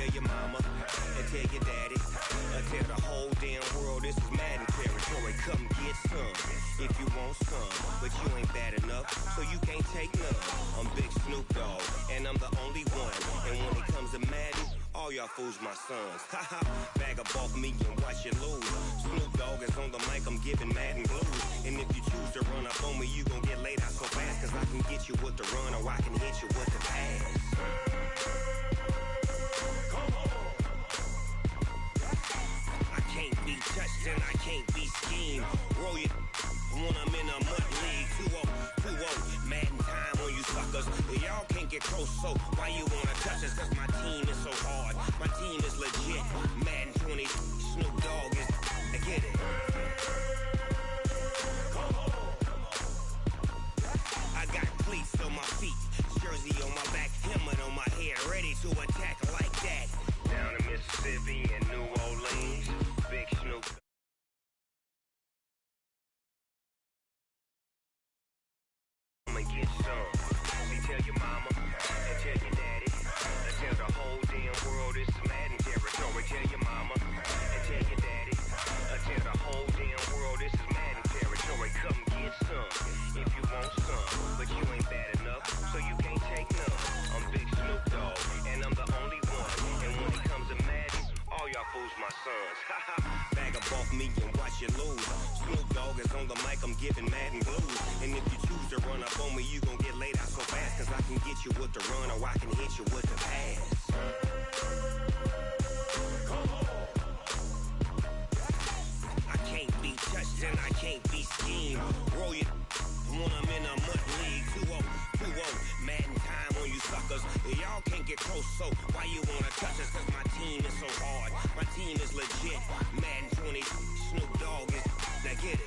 tell your mama, and tell your daddy, tell the whole damn world this is Madden territory. Come get some if you want some, but you ain't bad enough, so you can't take none. I'm Big Snoop Dogg, and I'm the only one. And when it comes to Madden, all y'all fools my sons. Haha, bag up off me and watch you lose. Snoop Dogg is on the mic, I'm giving Madden blues. And if you choose to run up on me, you gon' get laid out so fast, cause I can get you with the run or I can hit you with the pass. I can't be touched and I can't be schemed. Roll you when I'm in a mud league. 2-0, Madden time on you suckers. Y'all can't get close, so why you wanna touch us? Cause my team is so hard. My team is legit. Madden 20, Snoop Dogg is, I get it. I got cleats on my feet, jersey on my back, helmet on my head, ready to attack like that. Down in Mississippi and New Orleans, Big Snoop. Come and get some. See, tell your mama and tell your daddy, and tell the whole damn world this is Madden territory. Tell your mama and tell your daddy, and tell the whole damn world this is Madden territory. Come get some if you want some, but you ain't bad enough, so you can't take none. I'm Big Snoop Dogg, and I'm the only one. And when it comes to Madden, all y'all fools my sons. Haha, bag up off me and watch you lose. Snoop Dogg is on the mic, I'm giving Madden blues. And if you choose to run up on me, you gon' get laid out so fast, cause I can get you with the run or I can hit you with the pass. I can't be touched and I can't be schemed. Roll you when I'm in a mud league. 2-0, Madden time on you suckers. Y'all can't get close, so why you wanna touch us? Cause my team is so hard. My team is legit. Madden 20, Snoop Dogg is, now get it.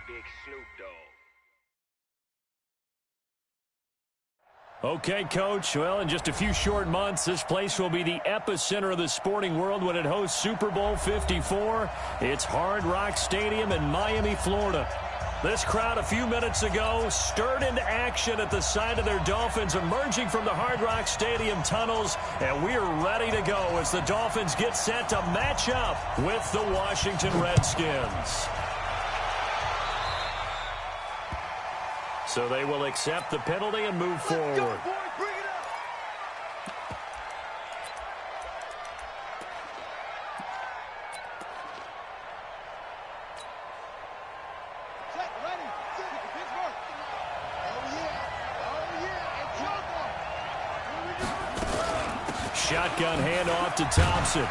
Big Snoop Dogg. Okay, Coach. Well, in just a few short months, this place will be the epicenter of the sporting world when it hosts Super Bowl 54. It's Hard Rock Stadium in Miami, Florida. This crowd a few minutes ago stirred into action at the sight of their Dolphins emerging from the Hard Rock Stadium tunnels, and we are ready to go as the Dolphins get set to match up with the Washington Redskins. So they will accept the penalty and move forward. Shotgun handoff to Thompson.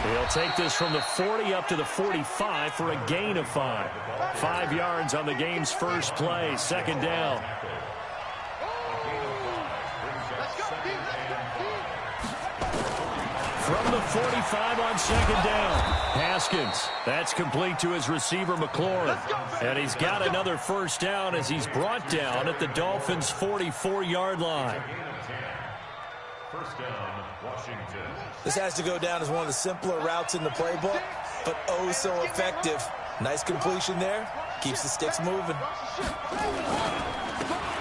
He'll take this from the 40 up to the 45 for a gain of 5. 5 yards on the game's first play, second down. From the 45 on second down. Haskins. That's complete to his receiver, McLaurin. And he's got another first down as he's brought down at the Dolphins' 44-yard line. First down, Washington. This has to go down as one of the simpler routes in the playbook, but oh so effective. Nice completion there. Keeps the sticks moving.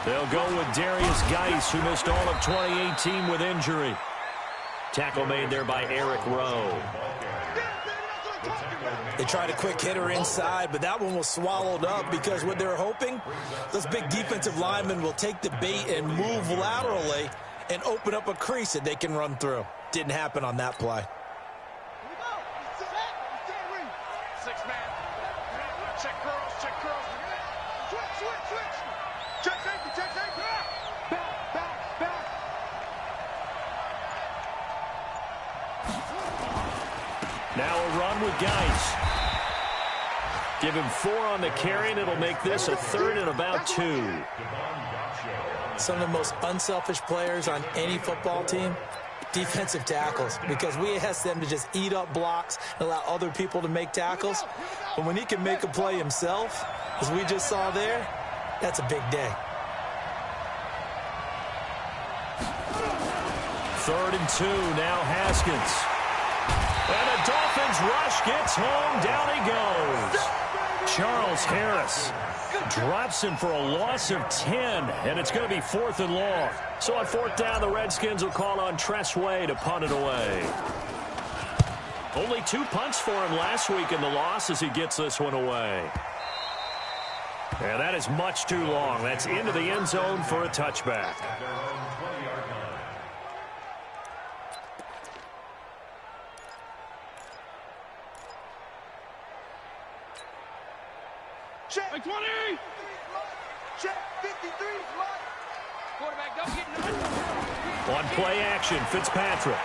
They'll go with Darius Geis, who missed all of 2018 with injury. Tackle made there by Eric Rowe. They tried a quick hitter inside, but that one was swallowed up because what they're hoping, those big defensive linemen will take the bait and move laterally and open up a crease that they can run through. Didn't happen on that play. Now a run with Geis. Give him 4 on the carry, and it'll make this a third and about 2. Some of the most unselfish players on any football team, defensive tackles, because we ask them to just eat up blocks and allow other people to make tackles. But when he can make a play himself, as we just saw there, that's a big day. 3rd and 2, now Haskins. And the Dolphins rush gets home. Down he goes. Charles Harris drops him for a loss of 10, and it's going to be 4th and long. So on 4th down, the Redskins will call on Tressway to punt it away. Only 2 punts for him last week in the loss as he gets this one away. And that is much too long. That's into the end zone for a touchback. Check 20. Check 53. Quarterback, don't get nothing. On play action, Fitzpatrick.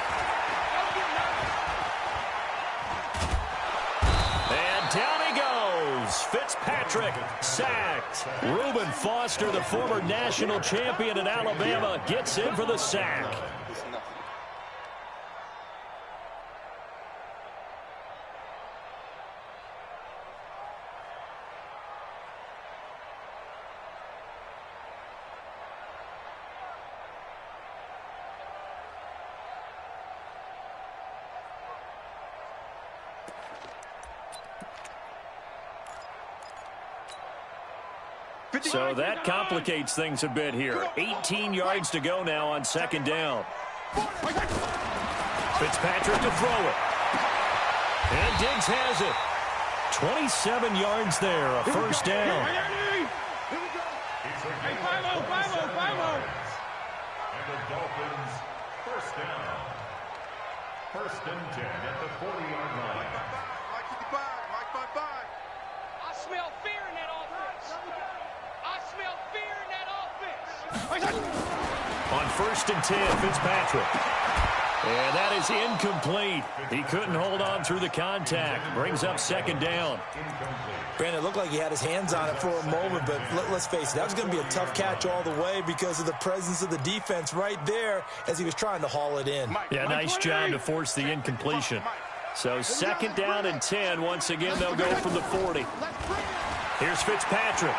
And down he goes. Fitzpatrick sacked. Reuben Foster, the former national champion at Alabama, gets in for the sack. So that complicates things a bit here. 18 yards to go now on 2nd down. Fitzpatrick to throw it. And Diggs has it. 27 yards there, a 1st down. And the Dolphins, 1st down. 1st and 10 at the 40-yard line. Mike 55. Mike 55. I smell fear in that offense. I smell fear in that offense. On 1st and 10, Fitzpatrick. And that is incomplete. He couldn't hold on through the contact. Brings up 2nd down. Brandon, it looked like he had his hands on it for a moment, but let's face it, that was going to be a tough catch all the way because of the presence of the defense right there as he was trying to haul it in. Yeah, nice job to force the incompletion. So 2nd down and 10. Once again, they'll go from the 40. Here's Fitzpatrick.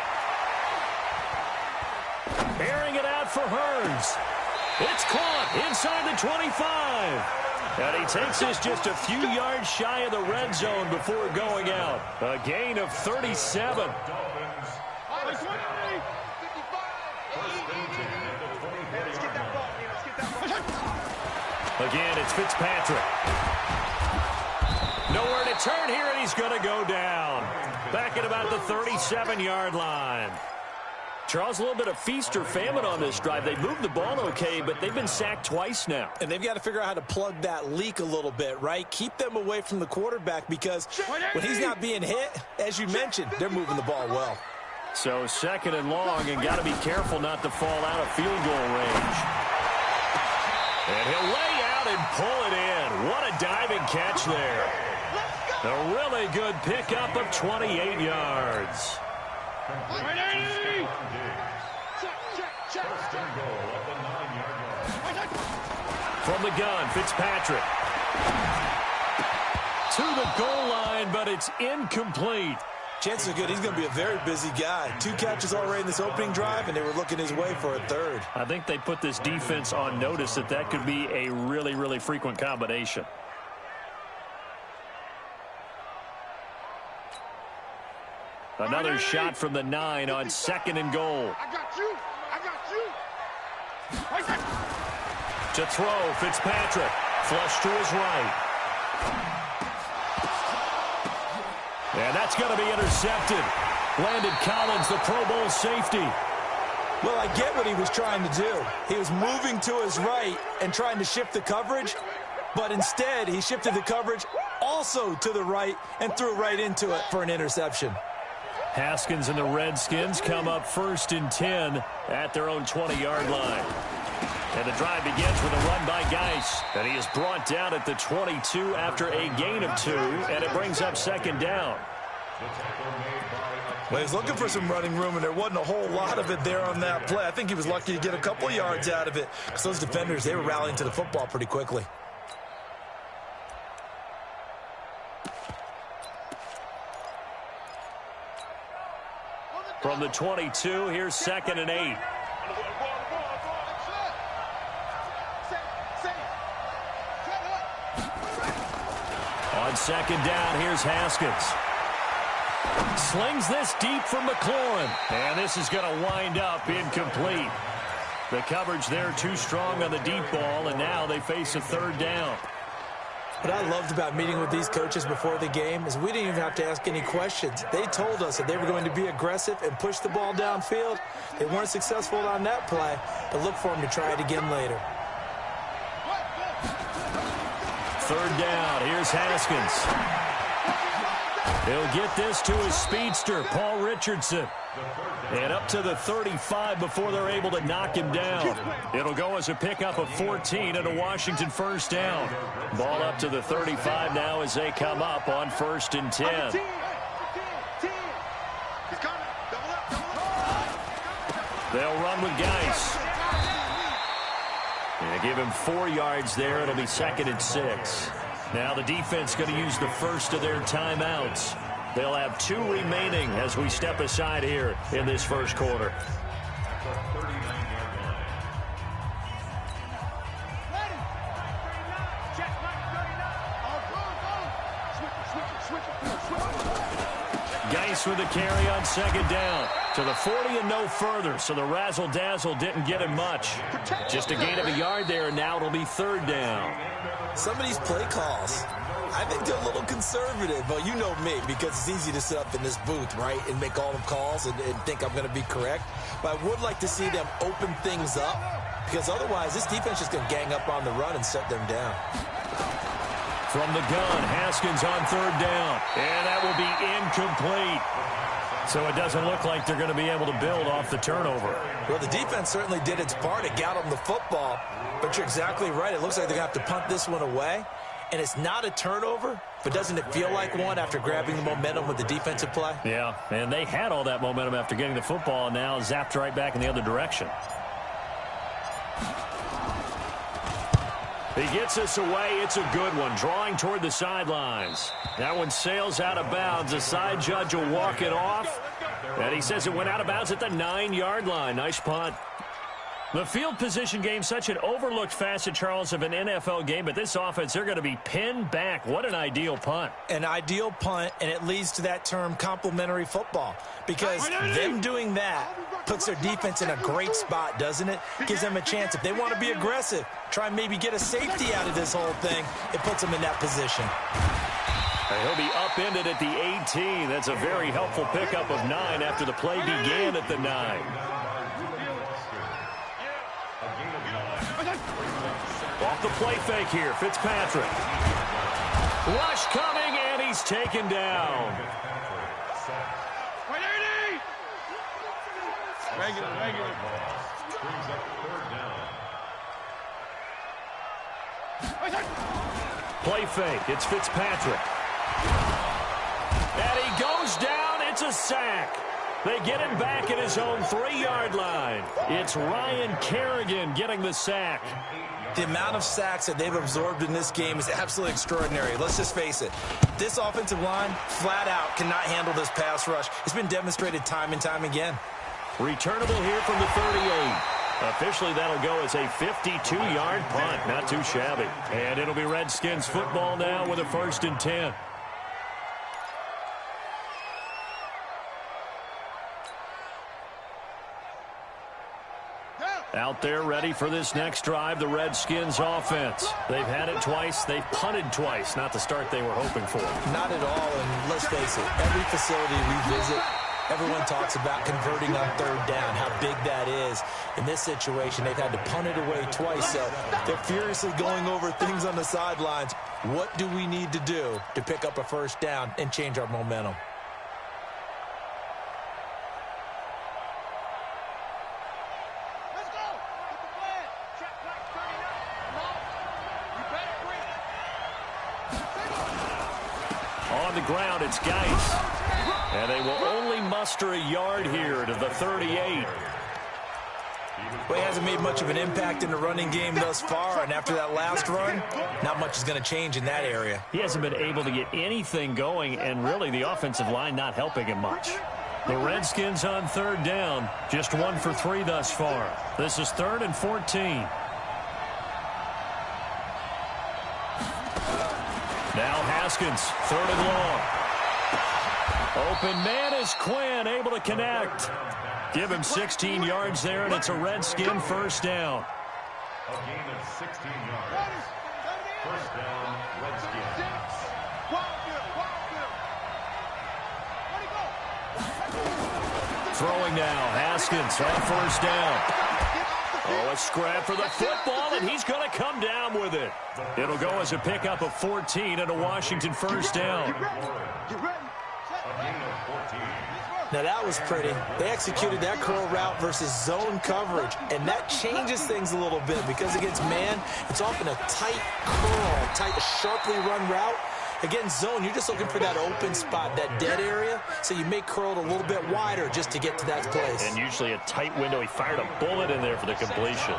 Airing it out for Hurns. It's caught inside the 25. And he takes this just a few yards shy of the red zone before going out. A gain of 37. Again, it's Fitzpatrick. Nowhere to turn here, and he's going to go down. Back at about the 37-yard line. Charles, a little bit of feast or famine on this drive. They moved the ball okay, but they've been sacked twice now. And they've got to figure out how to plug that leak a little bit, right? Keep them away from the quarterback because when he's not being hit, as you mentioned, they're moving the ball well. So 2nd and long, and got to be careful not to fall out of field goal range. And he'll lay out and pull it in. What a diving catch there. A really good pickup of 28 yards. From the gun, Fitzpatrick. To the goal line, but it's incomplete. Chances are good he's going to be a very busy guy. 2 catches already in this opening drive, and they were looking his way for a 3rd. I think they put this defense on notice that could be a really, really frequent combination. Another shot from the 9 on 2nd and goal. I got you. I got you. To throw, Fitzpatrick. Flush to his right. And that's going to be intercepted. Landon Collins, the Pro Bowl safety. Well, I get what he was trying to do. He was moving to his right and trying to shift the coverage, but instead he shifted the coverage also to the right and threw right into it for an interception. Haskins and the Redskins come up 1st and 10 at their own 20-yard line. And the drive begins with a run by Geis. And he is brought down at the 22 after a gain of 2, and it brings up 2nd down. Well, he was looking for some running room, and there wasn't a whole lot of it there on that play. I think he was lucky to get a couple yards out of it because those defenders, they were rallying to the football pretty quickly. From the 22, here's 2nd and 8. On second down, here's Haskins. Slings this deep for McLaurin. And this is going to wind up incomplete. The coverage there too strong on the deep ball, and now they face a third down. What I loved about meeting with these coaches before the game is we didn't even have to ask any questions. They told us that they were going to be aggressive and push the ball downfield. They weren't successful on that play, but look for them to try it again later. Third down, here's Haskins. He'll get this to his speedster, Paul Richardson. And up to the 35 before they're able to knock him down. It'll go as a pickup of 14 and a Washington first down. Ball up to the 35 now as they come up on 1st and 10. They'll run with Geis. And give him 4 yards there. It'll be 2nd and 6. Now the defense going to use the first of their timeouts. They'll have 2 remaining as we step aside here in this first quarter. Geis with the carry on second down. To the 40 and no further, so the razzle-dazzle didn't get him much. Just a gain of a yard there, and now it'll be 3rd down. Some of these play calls, I think they're a little conservative, but you know me, because it's easy to sit up in this booth, right, and make all the calls and think I'm going to be correct. But I would like to see them open things up, because otherwise this defense is going to gang up on the run and shut them down. From the gun, Haskins on 3rd down, and that will be incomplete. So it doesn't look like they're going to be able to build off the turnover. Well, the defense certainly did its part. It got them the football. But you're exactly right. It looks like they're going to have to punt this one away. And it's not a turnover, but doesn't it feel like one after grabbing the momentum with the defensive play? Yeah, and they had all that momentum after getting the football, and now zapped right back in the other direction. He gets us away. It's a good one. Drawing toward the sidelines. That one sails out of bounds. The side judge will walk it off. And he says it went out of bounds at the 9-yard line. Nice punt. The field position game, such an overlooked facet, Charles, of an NFL game. But this offense, they're going to be pinned back. What an ideal punt. An ideal punt, and it leads to that term complementary football. Because them doing that puts their defense in a great spot, doesn't it? Gives them a chance. If they want to be aggressive, try and maybe get a safety out of this whole thing, it puts them in that position. He'll be upended at the 18. That's a very helpful pickup of 9 after the play began at the 9. Off the play fake here, Fitzpatrick. Rush coming, and he's taken down. Regular. Play fake, it's Fitzpatrick. And he goes down, it's a sack. They get him back at his own 3-yard line. It's Ryan Kerrigan getting the sack. The amount of sacks that they've absorbed in this game is absolutely extraordinary. Let's just face it. This offensive line, flat out, cannot handle this pass rush. It's been demonstrated time and time again. Returnable here from the 38. Officially, that'll go as a 52-yard punt. Not too shabby. And it'll be Redskins football now with a 1st and 10. Out there ready for this next drive, the Redskins offense. They've had it twice. They've punted twice. Not the start they were hoping for. Not at all, and let's face it, every facility we visit, everyone talks about converting on 3rd down, how big that is. In this situation, they've had to punt it away twice, so they're furiously going over things on the sidelines. What do we need to do to pick up a 1st down and change our momentum? On the ground, it's Geis. And they will only muster a yard here to the 38. Well, he hasn't made much of an impact in the running game thus far, and after that last run, not much is going to change in that area. He hasn't been able to get anything going, and really the offensive line not helping him much. The Redskins on 3rd down, just 1 for 3 thus far. This is 3rd and 14. Now Haskins, 3rd and long. Open man is Quinn, able to connect. Give him 16 yards there, and it's a Redskin first down. A gain of 16 yards. First down, Redskins. Throwing now, Haskins on 1st down. Oh, a scrap for the football, and he's going to come down with it. It'll go as a pickup of 14 and a Washington first down. Now that was pretty. They executed that curl route versus zone coverage, and that changes things a little bit because against man, it's often a tight curl, tight, sharply run route. Against zone, you're just looking for that open spot, that dead area, so you may curl it a little bit wider just to get to that place. And usually a tight window. He fired a bullet in there for the completion.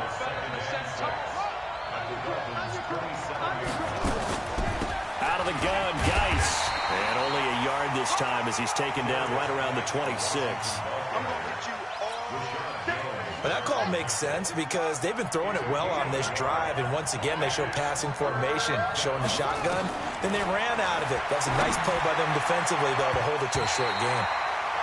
Out of the gun, Geis. And only a yard this time as he's taken down right around the 26. But that call makes sense because they've been throwing it well on this drive, and once again they show passing formation, showing the shotgun. Then they ran out of it. That's a nice play by them defensively, though, to hold it to a short game.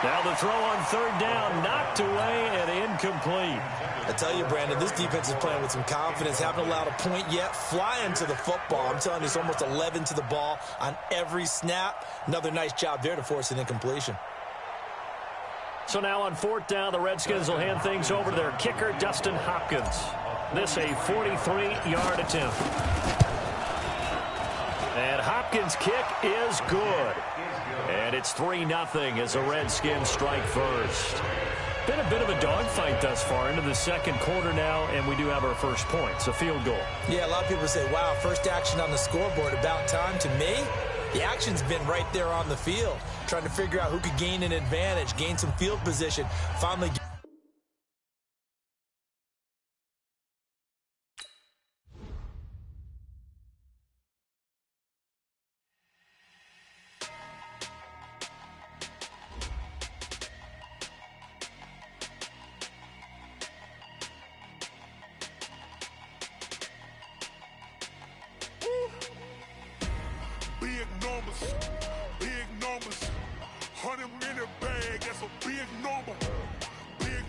Now the throw on 3rd down, knocked away and incomplete. I tell you, Brandon, this defense is playing with some confidence. Haven't allowed a point yet. Flying to the football. I'm telling you, it's almost 11 to the ball on every snap. Another nice job there to force an incompletion. So now on 4th down, the Redskins will hand things over to their kicker, Dustin Hopkins. This a 43-yard attempt. And Hopkins' kick is good. And it's 3-0 as the Redskins strike first. Been a bit of a dogfight thus far into the second quarter now, and we do have our first points, a field goal. Yeah, a lot of people say, wow, first action on the scoreboard, about time. To me, the action's been right there on the field, trying to figure out who could gain an advantage, gain some field position, finally get big numbers, 100-minute bag, that's a big number. Big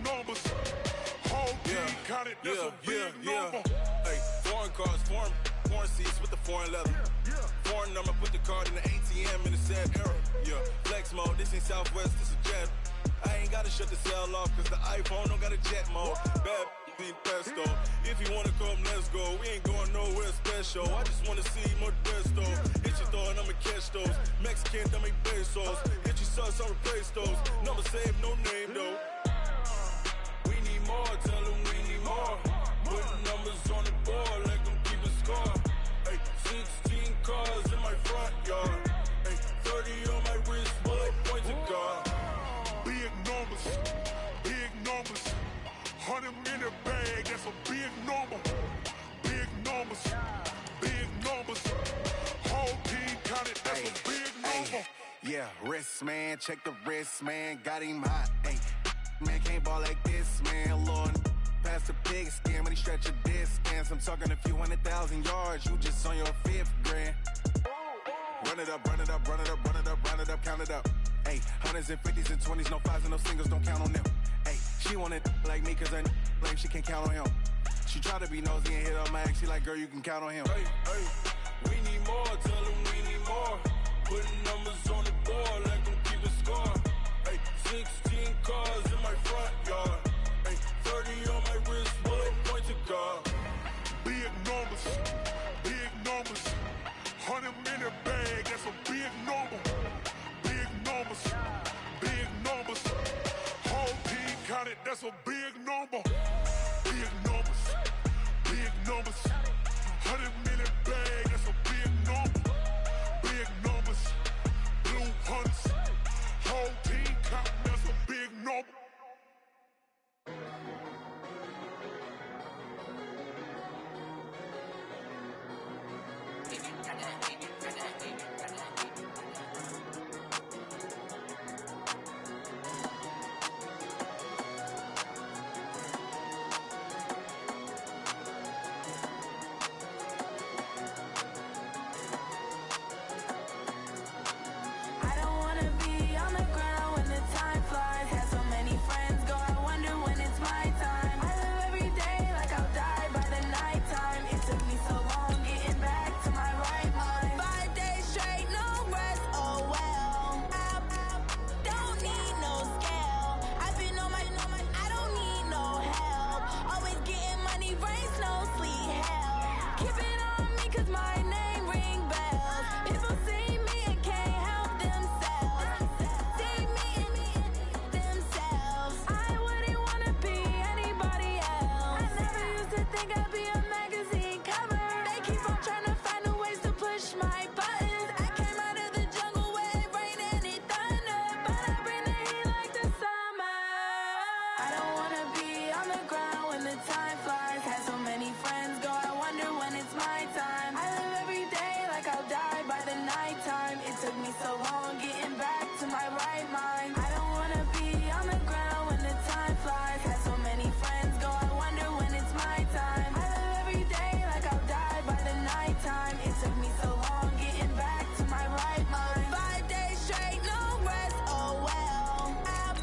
numbers, whole team counted, that's a big number. Hey, foreign cars, foreign seats with the foreign leather. Foreign number, put the card in the ATM in the sad era. Yeah, flex mode, this ain't Southwest, this is Jet. I ain't gotta shut the cell off, cause the iPhone don't got a jet mode. Bad be pesto. If you wanna come, let's go. We ain't going nowhere special. I just wanna see more desto. Hit your throw and I'ma catch those. Mexican, dummy pesos. Hit your sauce, I'll replace those. Number save, no name though. We need more, tell them we need more. Putting numbers on the board, like them keep a score. Hey, 16 cars in my front yard. Hey, 30 on my wrist, bullet point to God. Big numbers, 100-minute bag, that's a big number. Big numbers, whole team counted, that's a big number. Yeah, wrist man, check the wrist man, got him hot. Hey, man can't ball like this, man. Lord, pass the pig skin when he stretch a distance. I'm talking a few 100,000 yards, you just on your 5th grand. Run it up, count it up. Hey, hundreds and 50s and 20s, no 5s and no singles, don't count on them. Hey, she want it like me cause her like she can't count on him. She try to be nosy and hit up my ex, she like, girl, you can count on him. Hey, we need more, tell them we need more. Putting numbers on the board like them keep a score. Hey, 16 cars in my front yard. Hey, 30 on my wrist, bullet point to God. Big numbers, 100-minute bag, that's a big number. Big numbers, whole team counted, that's a big number. Big numbers, 100-minute bag, that's a big number. Big numbers, blue hunts, whole team counting, that's a gotta be a magazine cover. They keep on trying to find a ways to push my buttons. I came out of the jungle where it rain and it thunder, but I bring the heat like the summer. I don't wanna be on the ground when the time flies. Had so many friends go, I wonder when it's my time. I live every day like I'll die by the nighttime. It took me so long getting back to my right mind. I don't wanna be on the ground when the time flies. Had so many friends go, I wonder when it's my time. I live every day like I'll die by the nighttime. It took me so long getting back to my right mind. 5 days straight, no rest, oh well. I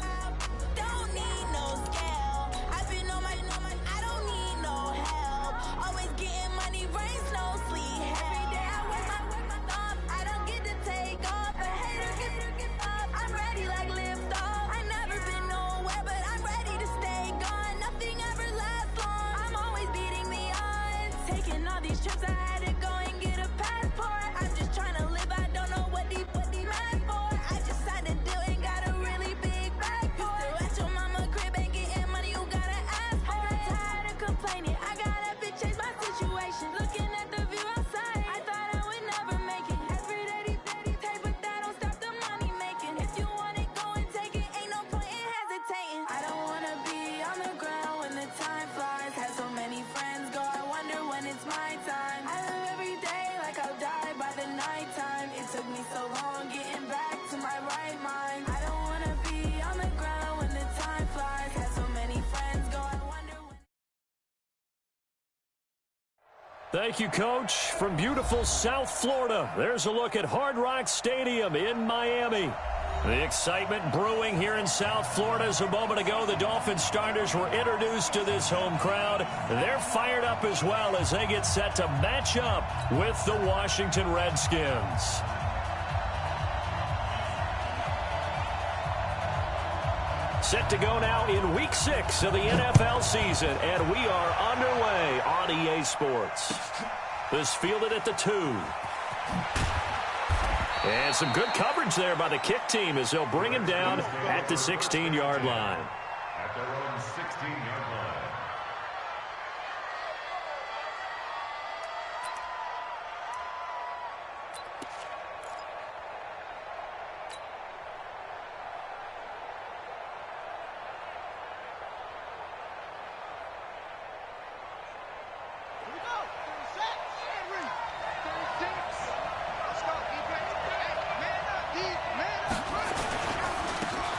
don't need no scale. I've been on my, I don't need no help. Always getting money, rain, snow, sleet, every day I work my thumb. I don't get to take off, but haters get up. I'm ready like lift off. I never been nowhere, but I'm ready to stay gone. Nothing ever lasts long. I'm always beating the odds. Taking all these trips, I had to go and get a passport. I'm just trying to live, I don't know what deep mad for. I just signed a deal and got a really big bag for it. Still at your mama crib and getting money, you gotta ask for it. I got tired of complaining, I got up and changed my situation. Looking at the view outside, I thought I would never make it. Every day they take, but that don't stop the money making. If you want it, go and take it, ain't no point in hesitating. I don't wanna be on the ground when the time flies. Had so many friends go, I wonder when it's my time. I live every day like I'll die by the nighttime. It took me so long getting back to my right mind. I don't wanna be on the ground when the time flies. Had so many friends go, I wonder when. Thank you, Coach. From beautiful South Florida, there's a look at Hard Rock Stadium in Miami. The excitement brewing here in South Florida. As a moment ago, the Dolphins starters were introduced to this home crowd. They're fired up as well as they get set to match up with the Washington Redskins. Set to go now in Week 6 of the NFL season, and we are underway on EA Sports. This fielded at the 2. And some good coverage there by the kick team as they'll bring him down at the 16-yard line. At their own 16-yard line.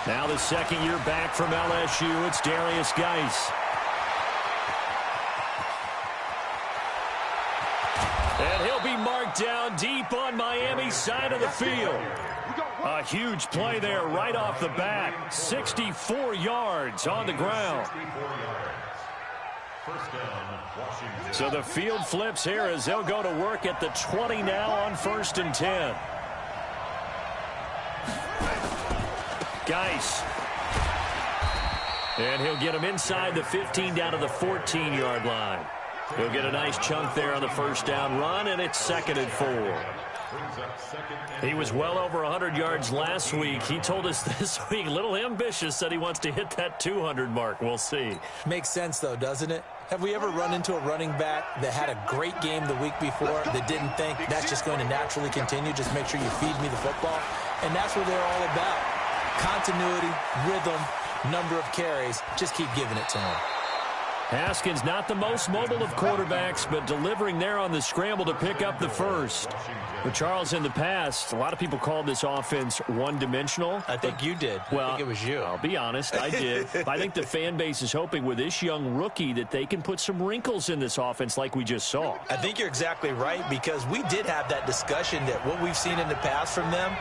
Now the second year back from LSU, it's Darius Geis. And he'll be marked down deep on Miami's side of the field. A huge play there right off the bat. 64 yards on the ground. So the field flips here as they'll go to work at the 20 now on 1st and 10. Geis. And he'll get him inside the 15 down to the 14-yard line. He'll get a nice chunk there on the first down run, and it's 2nd and 4. He was well over 100 yards last week. He told us this week, a little ambitious, said he wants to hit that 200 mark. We'll see. Makes sense, though, doesn't it? Have we ever run into a running back that had a great game the week before that didn't think that's just going to naturally continue? Just make sure you feed me the football. And that's what they're all about. Continuity, rhythm, number of carries. Just keep giving it to him. Haskins not the most mobile of quarterbacks, but delivering there on the scramble to pick up the first. But Charles, in the past, a lot of people called this offense one-dimensional. I think you did. Well, I think it was you. I'll be honest, I did. I think the fan base is hoping with this young rookie that they can put some wrinkles in this offense like we just saw. I think you're exactly right, because we did have that discussion that what we've seen in the past from them,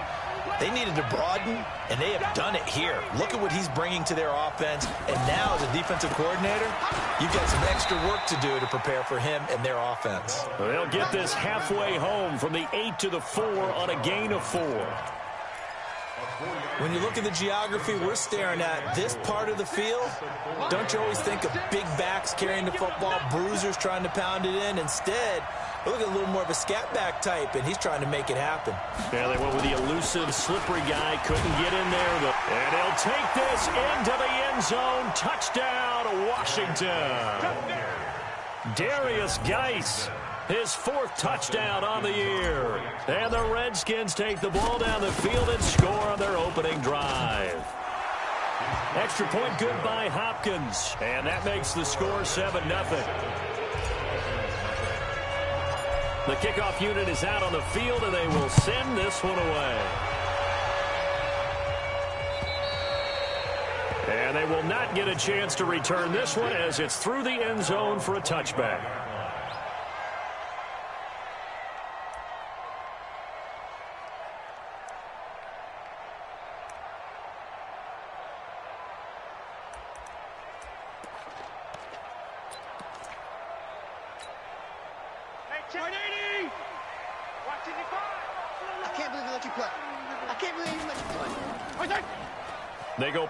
they needed to broaden, and they have done it here. Look at what he's bringing to their offense. And now, as a defensive coordinator, you've got some extra work to do to prepare for him and their offense. Well, they'll get this halfway home from the 8 to the 4 on a gain of 4. When you look at the geography we're staring at, this part of the field, don't you always think of big backs carrying the football, bruisers trying to pound it in? Instead, look at a little more of a scat back type, and he's trying to make it happen. Yeah, they went with the elusive, slippery guy. Couldn't get in there, though. And he'll take this into the end zone. Touchdown, Washington. Darius Geis, his 4th touchdown on the year. And the Redskins take the ball down the field and score on their opening drive. Extra point good by Hopkins. And that makes the score 7-0. The kickoff unit is out on the field, and they will send this one away. And they will not get a chance to return this one as it's through the end zone for a touchback. I can't believe they let you play. I can't believe they let you play. They go.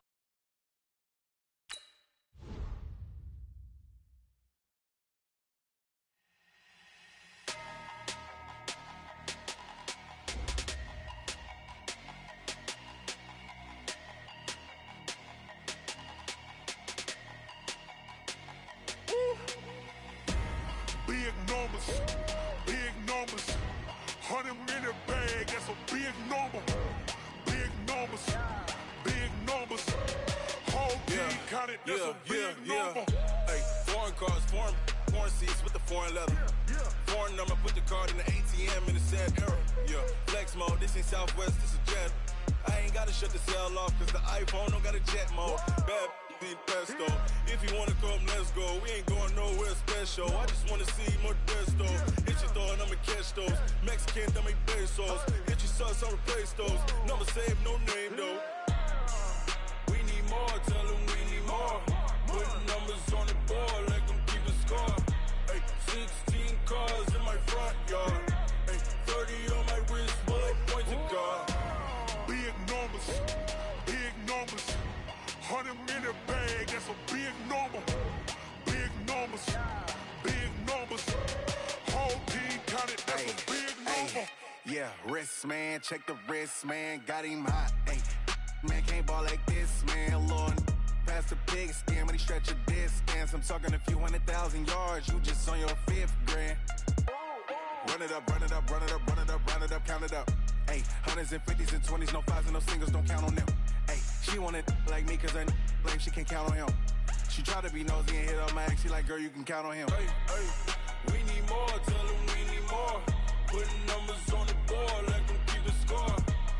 Big numbers, 100-minute bag, that's a big number. Big numbers, whole team counted, that's a big number. Hey, foreign cars, foreign seats with the foreign leather. Foreign number, put the card in the ATM in the sad era. Yeah, flex mode, this ain't Southwest, this is jet. I ain't gotta shut the cell off, cause the iPhone don't got a jet mode. Bad need pesto. If you wanna come, let's go. We ain't going nowhere special. I just wanna see more desto. Hit your throw and I'ma catch those. Mexican, that make pesos. Hit your sauce, I'll replace those. Number saved, no name though. We need more, tell them we need more. Putting numbers on the board, like them keep a score. Hey, 16 cars in my front yard. Hey, 30 on my wrist, bullet point to God. Big numbers, 100-minute bag, that's a big number. Big numbers, whole team counted, that's a big number. Yeah, wrist man, check the wrist man, got him hot. Ay, man can't ball like this, man. Lord, past the pig skin when he stretch a distance. I'm talking a few 100,000 yards, you just on your 5th grand. Run it up, count it up. Ay, 100s and 50s and 20s, no 5s and no singles, don't count on them. Ay, she want it like me cause her blame, she can't count on him. She try to be nosy and hit up my ex, she like, girl, you can count on him. Hey, we need more, tell them we need more. Putting numbers on the board, like them keep the score.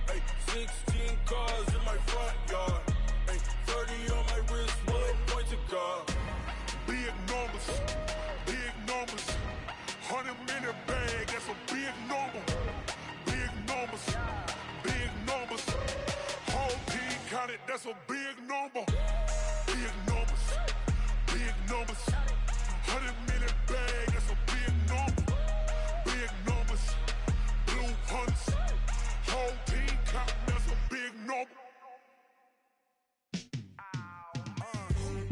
Hey, 16 cars in my front yard. Hey, 30 on my wrist, bullet point to God. Big numbers, 100-minute bag, that's a big number. Big numbers, whole team counted, that's a big number. Big numbers, 100-minute bag, that's a big number. Big numbers, blue hunts, whole team counting, that's a big number.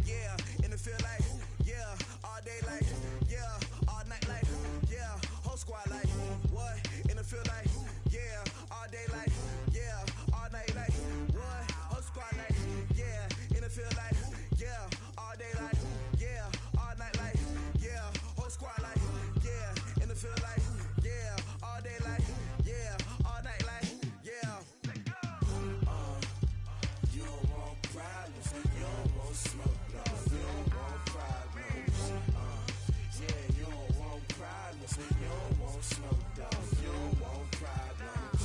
Yeah, in the field like, yeah, all day like, yeah, all night like, yeah, whole squad like, what? In the field like, yeah, all day like, yeah, all night like, what? Whole squad like, yeah, in the field like, yeah, all day like, yeah, all night like, yeah, whole squad like, yeah, in the field like, yeah, all day like, yeah, all night like, yeah. You don't want problems, you don't want smoke, dog. You don't want problems. Yeah, you don't want problems, you don't want smoke, dog. You don't want problems.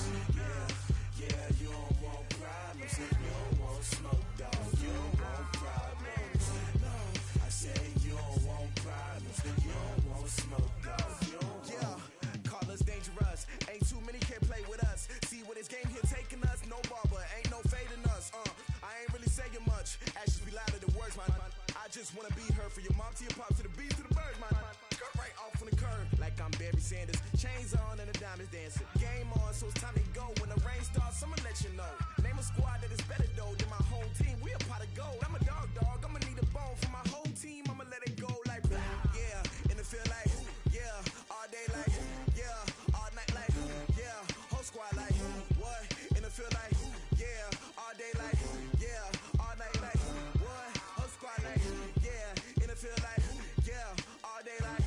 Yeah, you don't want problems, you don't want smoke, dog. You don't want problems. No, I say you don't want problems, you don't want smoke, dog. You don't want. Call us dangerous, ain't too many can play with us. See what this game here taking us, no barber, ain't no fading us. I ain't really saying much, actions be louder than words, man. I just wanna be heard from your mom to your pop to the beat to the birds, man. Cut right off on the curve, like I'm Barry Sanders. Chains on and the diamonds dancing. Game on, so it's time to go. When the rain starts, I'ma let you know. Name a squad that is better though than my home team. We a pot of gold. I'm a dog. I'ma need a bone for my whole team. I'ma let it go like, yeah, in the field like, yeah, all day like, yeah, all night like, yeah, whole squad like, what? In the field like, yeah, all day like, yeah, all night like, what? Whole squad like, yeah, in the field like, yeah, all day like.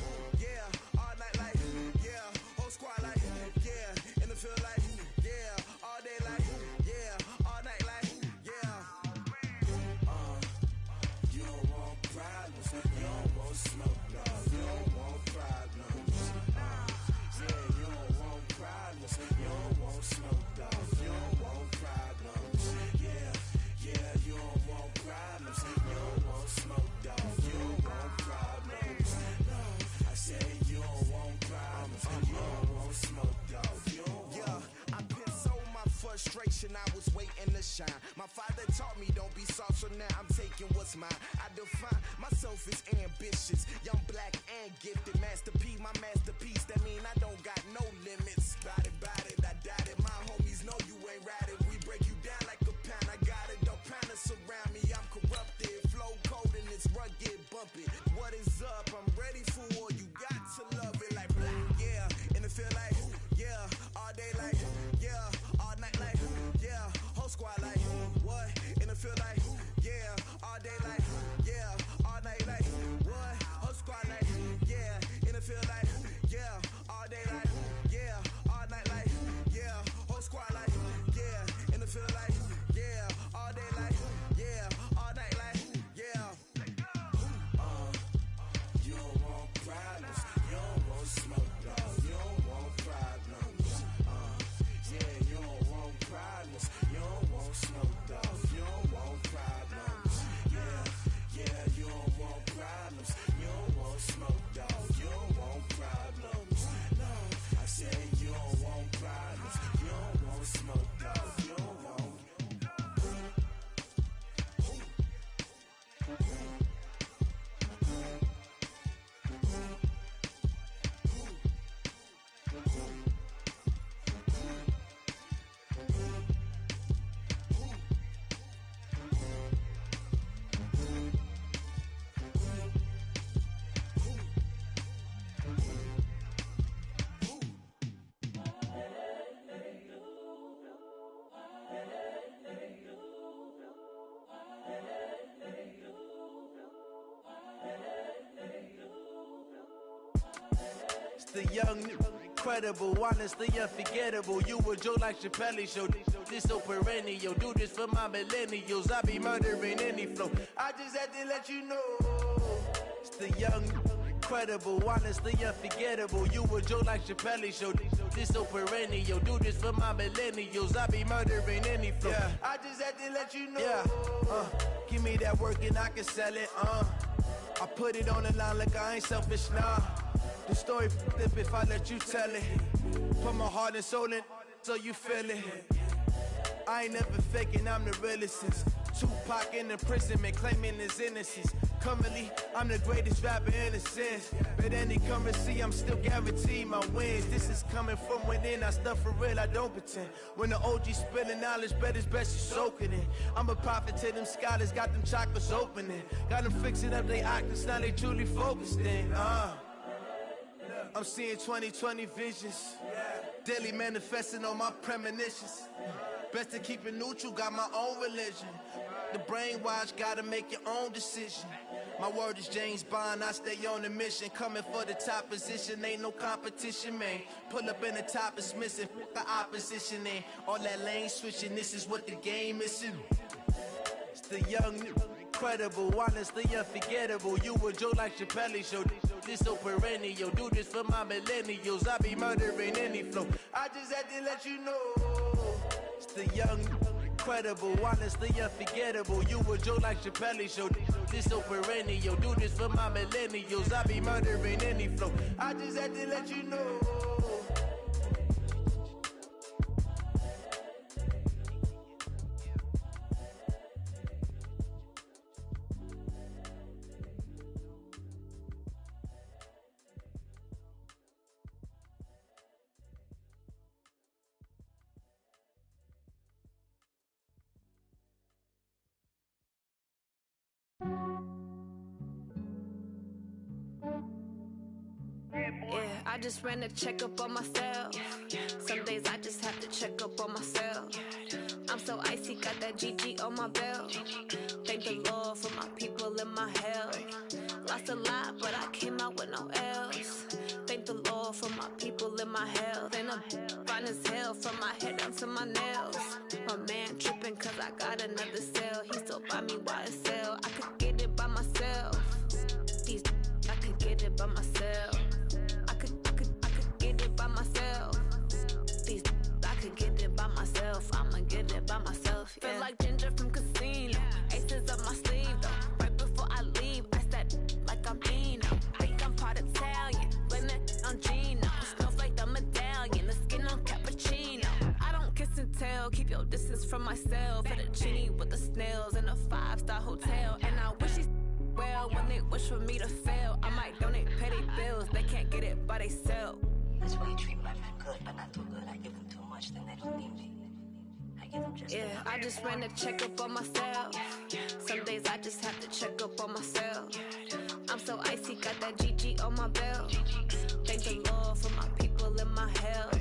now I'm taking what's mine. I define myself as ambitious, young, black, and gifted. Master P, my masterpiece. That mean I don't got no limits. Bout it, I doubt it. My homies know you ain't ratted. We break you down like a pound. I got it, don't pound to surround me. I'm corrupted, flow cold and it's rugged, bumpy. What is up? I'm ready for war. You got to love it like black, yeah. And it feel like, yeah. All day like, yeah. All night like, yeah. Whole squad like, what? And it feel like, yeah. All day like, yeah. All night like, what? Whole squad like, yeah. And it feel like, yeah. All day like, yeah. All night like, yeah. Whole squad like, yeah. And it feel like, yeah. All day like, yeah. All night like, yeah. You don't want problems. You don't want smoke, dog. You don't want problems. Yeah, you don't want problems. You don't want smoke, dog. You don't want problems. Yeah, you don't want problems. You don't want smoke, dog. You don't want problems. No, I said you don't want problems. You don't want smoke, dog. You don't want. The young, incredible, honestly unforgettable. You a joke like Chappelle show. This so perennial. Do this for my millennials. I be murdering any flow. I just had to let you know. It's the young, incredible, honestly unforgettable. You a joke like Chappelle show. This so perennial. Do this for my millennials. I be murdering any flow. Yeah. I just had to let you know. Yeah. Give me that work and I can sell it. I put it on the line like I ain't selfish, nah. The story flip if I let you tell it. Put my heart and soul in so you feel it. I ain't never faking, I'm the realest since Tupac in imprisonment, claiming his innocence. Currently, I'm the greatest rapper in a sense. But any currency, I'm still guaranteed my wins. This is coming from within, I stuff for real, I don't pretend. When the OG spilling knowledge, bet it's best you soak it in. I'm a prophet to them scholars, got them chakras opening. Got them fixing up they octaves, now they truly focused in. I'm seeing 2020 visions. Daily manifesting on my premonitions. Best to keep it neutral, got my own religion. The brainwash, gotta make your own decision. My word is James Bond, I stay on a mission. Coming for the top position, ain't no competition, man. Pull up in the top is missing, the opposition in. All that lane switching, this is what the game is. It's the young, incredible, honestly unforgettable. You a joke like Chappelle show. This so perennial. Do this for my millennials. I be murdering any flow. I just had to let you know. It's the young, incredible, honestly unforgettable. You a joke like Chappelle show. This so perennial. Do this for my millennials. I be murdering any flow. I just had to let you know. Yeah, I just ran a checkup on myself. Some days I just have to check up on myself. I'm so icy, got that GG on my belt. Thank the Lord for my people and my health. Lost a lot, but I came out with no L's. Thank the Lord for my people and my health. And I'm fine as hell from my head down to my nails. My man tripping cause I got another cell. He still buy me YSL. I could get it by myself. I could get it by myself. I could get it by myself. I could get it by myself. I'ma get it by myself. Yeah. Feel like Ginger from Casino. Aces up my sleeve though. Right before I leave, I said like I'm Dino. Think I'm part Italian. Blame it on Gino. Snowflake the medallion. The skin on cappuccino. I don't kiss and tell. Keep your distance from myself. Fettuccine with the snails and a 5 5-star hotel. And I wish these well when they wish for me to fail. I might donate, pay their bills. They can't get it by themselves. That's why you treat my friend good, but not too good. I give them too much, then they don't need me. I give them just enough. I just ran a checkup on myself. Some days I just have to check up on myself. I'm so icy, got that GG on my belt. Thank the Lord for my people in my hell.